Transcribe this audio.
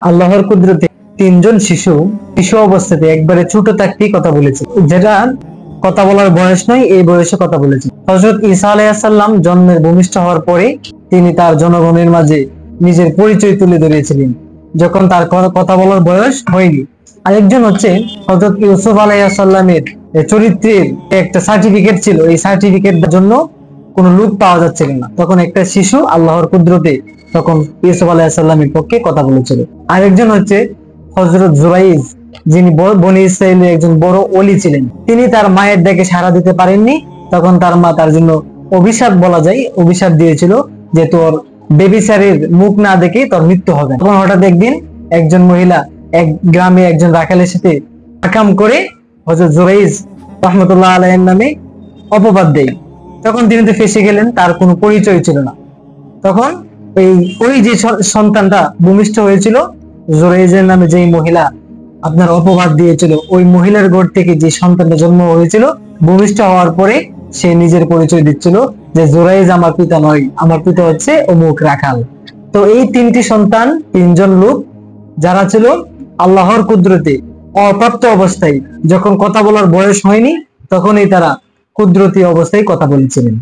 আল্লাহর কুদরতে তিনজন শিশু শিশু অবস্থাতে একবারে ছোট থাকতেই কথা বলেছে, যেটা কথা বলার বয়স নয়, এই বয়সে কথা বলেছে। হযরত ঈসা আলাইহিস সালাম জন্মের ভূমিষ্ঠ হওয়ার পরে তিনি তার জনগণের মাঝে নিজের পরিচয় তুলে ধরিয়েছিলেন, যখন তার কথা বলার বয়স হয়নি। আরেকজন হচ্ছে হযরত ইউসুফ আলাইহিস সালামের চরিত্রের একটা সার্টিফিকেট ছিল, এই সার্টিফিকেটের জন্য কোনো লোক পাওয়া যাচ্ছিল না, তখন একটা শিশু আল্লাহর কুদরতে তখন ইউসুফ আলাইহিস সালামের পক্ষে কথা বলেছিল। আরেকজন হচ্ছে হযরত জুরাইজ, যিনি বনী ইসরাইলের একজন বড় ওলি ছিলেন। তিনি তার মায়ের ডাকে সাড়া দিতে পারেননি, তখন তার মা তার জন্য অভিশাপ বলা যায়, অভিশাপ দিয়েছিল যে তোর বেবিচারের মুখ না দেখে তোর মৃত্যু হবে। তখন হঠাৎ একদিন একজন মহিলা এক গ্রামে একজন রাখালের সাথে আকাম করে হযরত জুরাইজ রাহমাতুল্লাহ আলাইহির নামে অপবাদ দেয়। তখন তিনি তো ফেঁসে গেলেন, তার কোনো পরিচয় ছিল না। তখন ওই যে সন্তানটা ভূমিষ্ঠ হয়েছিল, জুরাইজের নামে যেই মহিলা আপনার অপবাদ দিয়েছিল, ওই মহিলার ঘর থেকে যে সন্তানটা জন্ম হয়েছিল, ভূমিষ্ঠ হওয়ার পরে সে নিজের পরিচয় দিচ্ছিল যে জুরাইজ আমার পিতা নয়, আমার পিতা হচ্ছে অমুক রাখাল। তো এই তিনটি সন্তান, তিনজন লোক যারা ছিল আল্লাহর কুদরতে অপ্রাপ্ত অবস্থায়, যখন কথা বলার বয়স হয়নি, তখনই তারা কুদরতি অবস্থায় কথা বলেছিলেন।